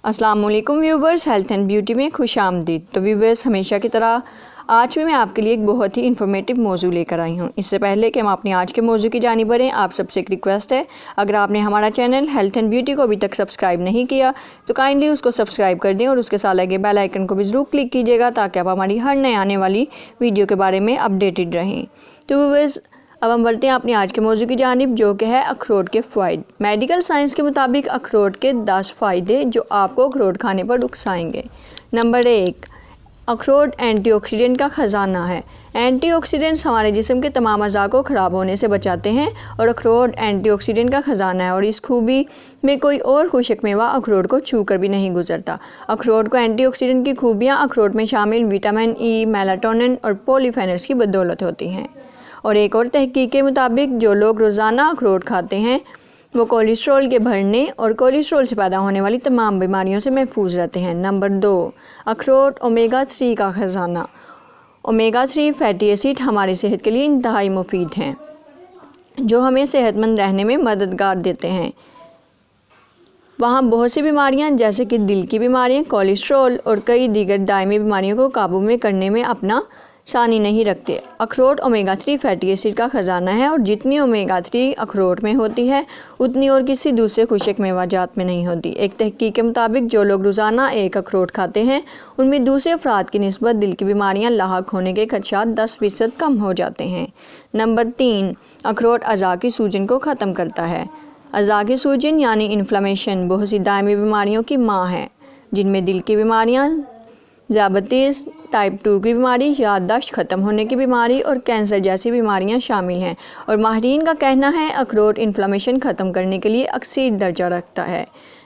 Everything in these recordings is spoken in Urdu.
السلام علیکم ویورز، ہیلتھ اینڈ بیوٹی میں خوش آمدید۔ تو ویورز، ہمیشہ کی طرح آج بھی میں آپ کے لیے ایک بہت ہی انفارمیٹیو موضوع لے کر آئی ہوں۔ اس سے پہلے کہ ہم اپنے آج کے موضوع کی جانب بڑھیں، آپ سب سے ایک ریکویسٹ ہے، اگر آپ نے ہمارا چینل ہیلتھ اینڈ بیوٹی کو ابھی تک سبسکرائب نہیں کیا تو کائنڈلی اس کو سبسکرائب کر دیں اور اس کے ساتھ لگے بیل آئیکن کو بھی ضرور کلک کیجیے گا تاکہ آپ ہماری ہر نئے آنے والی ویڈیو کے بارے میں اپڈیٹڈ رہیں۔ تو ویورز، اب ہم بڑھتے ہیں اپنے آج کے موضوع کی جانب، جو کہ ہے اخروٹ کے فوائد۔ میڈیکل سائنس کے مطابق اخروٹ کے 10 فائدے جو آپ کو اخروٹ کھانے پر اکسائیں گے۔ نمبر 1، اخروٹ اینٹی آکسیڈنٹ کا خزانہ ہے۔ اینٹی آکسیڈنٹس ہمارے جسم کے تمام اعضاء کو خراب ہونے سے بچاتے ہیں اور اخروٹ اینٹی آکسیڈنٹ کا خزانہ ہے، اور اس خوبی میں کوئی اور خشک میوہ اخروٹ کو چھو کر بھی نہیں گزرتا۔ اخروٹ کو اینٹی آکسیڈنٹ کی خوبیاں اخروٹ میں شامل وٹامن ای، میلاٹونن اور پولیفینولز کی بدولت ہوتی ہیں، اور ایک اور تحقیق کے مطابق جو لوگ روزانہ اخروٹ کھاتے ہیں وہ کولیسٹرول کے بڑھنے اور کولیسٹرول سے پیدا ہونے والی تمام بیماریوں سے محفوظ رہتے ہیں۔ نمبر 2، اخروٹ اومیگا 3 کا خزانہ۔ اومیگا 3 فیٹی ایسڈ ہماری صحت کے لیے انتہائی مفید ہیں، جو ہمیں صحت مند رہنے میں مددگار دیتے ہیں۔ وہاں بہت سی بیماریاں جیسے کہ دل کی بیماریاں، کولیسٹرول اور کئی دیگر دائمی بیماریوں کو قابو میں کرنے میں اپنا ثانی نہیں رکھتے۔ اخروٹ اومیگا 3 فیٹی ایسڈ کا خزانہ ہے، اور جتنی اومیگا 3 اخروٹ میں ہوتی ہے اتنی اور کسی دوسرے خشک میوہ جات میں نہیں ہوتی۔ ایک تحقیق کے مطابق جو لوگ روزانہ ایک اخروٹ کھاتے ہیں ان میں دوسرے افراد کی نسبت دل کی بیماریاں لاحق ہونے کے خدشات 10% کم ہو جاتے ہیں۔ نمبر 3، اخروٹ اعضاء کی سوجن کو ختم کرتا ہے۔ اعضاء کی سوجن یعنی انفلیمیشن بہت سی دائمی بیماریوں کی ماں ہے، جن میں دل کی بیماریاں، ذیابیطس ٹائپ 2 کی بیماری، یادداشت ختم ہونے کی بیماری اور کینسر جیسی بیماریاں شامل ہیں، اور ماہرین کا کہنا ہے اخروٹ انفلیمیشن ختم کرنے کے لیے اکثر درجہ رکھتا ہے۔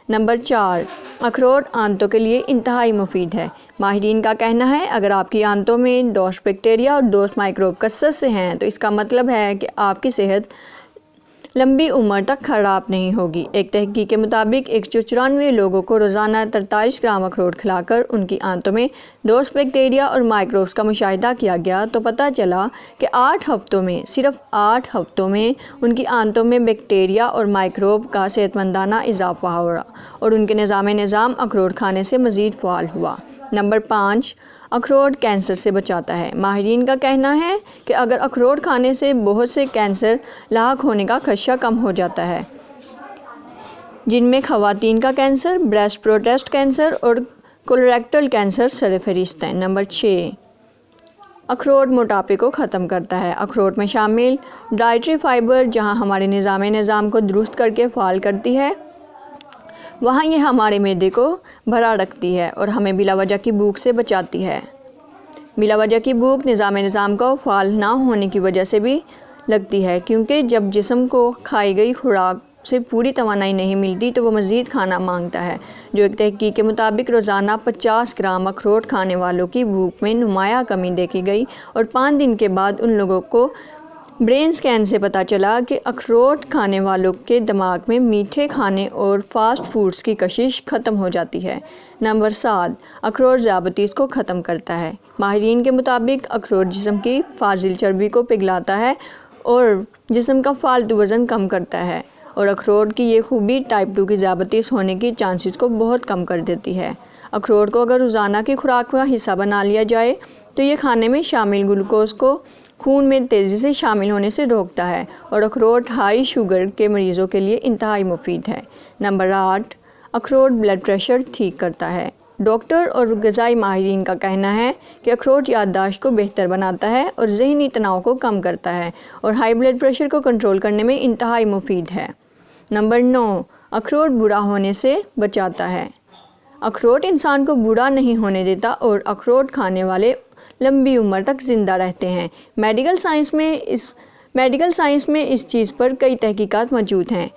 نمبر 4، اخروٹ آنتوں کے لیے انتہائی مفید ہے۔ ماہرین کا کہنا ہے اگر آپ کی آنتوں میں دوش بیکٹیریا اور دوش مائکروب کثرت سے ہیں تو اس کا مطلب ہے کہ آپ کی صحت لمبی عمر تک خراب نہیں ہوگی۔ ایک تحقیق کے مطابق 194 لوگوں کو روزانہ 43 گرام اخروٹ کھلا کر ان کی آنتوں میں دوش بیکٹیریا اور مائکروبس کا مشاہدہ کیا گیا تو پتہ چلا کہ 8 ہفتوں میں، صرف 8 ہفتوں میں ان کی آنتوں میں بیکٹیریا اور مائکروب کا صحت مندانہ اضافہ ہوا اور ان کے نظام اخروٹ کھانے سے مزید فعال ہوا۔ نمبر 5، اخروٹ کینسر سے بچاتا ہے۔ ماہرین کا کہنا ہے کہ اگر اخروٹ کھانے سے بہت سے کینسر لاحق ہونے کا خدشہ کم ہو جاتا ہے، جن میں خواتین کا کینسر، بریسٹ پروسٹیٹ کینسر اور کولریکٹل کینسر سرفہرست ہیں۔ نمبر 6، اخروٹ موٹاپے کو ختم کرتا ہے۔ اخروٹ میں شامل ڈائٹری فائبر جہاں ہمارے نظام کو درست کر کے فعال کرتی ہے، وہاں یہ ہمارے معدے کو بھرا رکھتی ہے اور ہمیں بلا وجہ کی بھوک سے بچاتی ہے۔ بلا وجہ کی بھوک نظام کو فعال نہ ہونے کی وجہ سے بھی لگتی ہے، کیونکہ جب جسم کو کھائی گئی خوراک سے پوری توانائی نہیں ملتی تو وہ مزید کھانا مانگتا ہے، جو ایک تحقیق کے مطابق روزانہ 50 گرام اخروٹ کھانے والوں کی بھوک میں نمایاں کمی دیکھی گئی، اور 5 دن کے بعد ان لوگوں کو برین اسکین سے پتہ چلا کہ اخروٹ کھانے والوں کے دماغ میں میٹھے کھانے اور فاسٹ فوڈز کی کشش ختم ہو جاتی ہے۔ نمبر 7، اخروٹ ذیابیطس کو ختم کرتا ہے۔ ماہرین کے مطابق اخروٹ جسم کی فاضل چربی کو پگھلاتا ہے اور جسم کا فالتو وزن کم کرتا ہے، اور اخروٹ کی یہ خوبی ٹائپ 2 کی ذیابیطس ہونے کی چانسز کو بہت کم کر دیتی ہے۔ اخروٹ کو اگر روزانہ کی خوراک کا حصہ بنا لیا جائے تو یہ کھانے میں شامل گلوکوز کو خون میں تیزی سے شامل ہونے سے روکتا ہے، اور اخروٹ ہائی شوگر کے مریضوں کے لیے انتہائی مفید ہے۔ نمبر 8، اخروٹ بلڈ پریشر ٹھیک کرتا ہے۔ ڈاکٹر اور غذائی ماہرین کا کہنا ہے کہ اخروٹ یادداشت کو بہتر بناتا ہے اور ذہنی تناؤ کو کم کرتا ہے، اور ہائی بلڈ پریشر کو کنٹرول کرنے میں انتہائی مفید ہے۔ نمبر 9، اخروٹ بوڑھا ہونے سے بچاتا ہے۔ اخروٹ انسان کو بوڑھا نہیں ہونے دیتا اور اخروٹ کھانے والے لمبی عمر تک زندہ رہتے ہیں۔ میڈیکل سائنس میں اس چیز پر کئی تحقیقات موجود ہیں،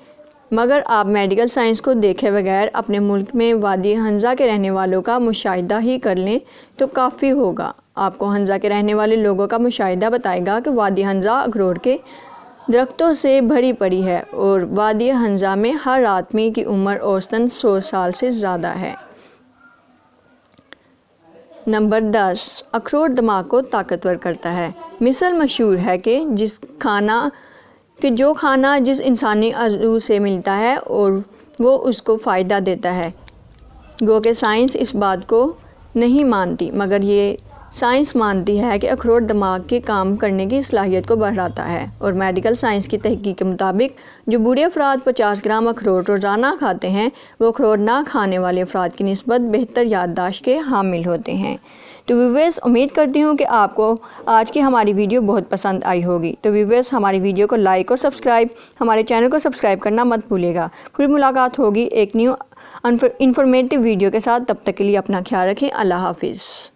مگر آپ میڈیکل سائنس کو دیکھے بغیر اپنے ملک میں وادی حنزہ کے رہنے والوں کا مشاہدہ ہی کر لیں تو کافی ہوگا۔ آپ کو حنزہ کے رہنے والے لوگوں کا مشاہدہ بتائے گا کہ وادی حنزہ اخروٹ کے درختوں سے بھری پڑی ہے، اور وادی حنزہ میں ہر آدمی کی عمر اوسطاً 100 سال سے زیادہ ہے۔ نمبر 10، اخروٹ دماغ کو طاقتور کرتا ہے۔ مثل مشہور ہے کہ جو کھانا جس انسانی عضو سے ملتا ہے اور وہ اس کو فائدہ دیتا ہے، گو کہ سائنس اس بات کو نہیں مانتی، مگر یہ سائنس مانتی ہے کہ اخروٹ دماغ کے کام کرنے کی صلاحیت کو بڑھاتا ہے، اور میڈیکل سائنس کی تحقیق کے مطابق جو بوڑھے افراد 50 گرام اخروٹ روزانہ کھاتے ہیں وہ اخروٹ نہ کھانے والے افراد کی نسبت بہتر یادداشت کے حامل ہوتے ہیں۔ تو ویورز، امید کرتی ہوں کہ آپ کو آج کی ہماری ویڈیو بہت پسند آئی ہوگی۔ تو ویورز، ہماری ویڈیو کو لائک اور ہمارے چینل کو سبسکرائب کرنا مت بھولیے گا۔ پھر ملاقات ہوگی ایک نیو انفارمیٹیو ویڈیو کے ساتھ، تب تک کے لیے اپنا خیال رکھیں۔ اللہ حافظ۔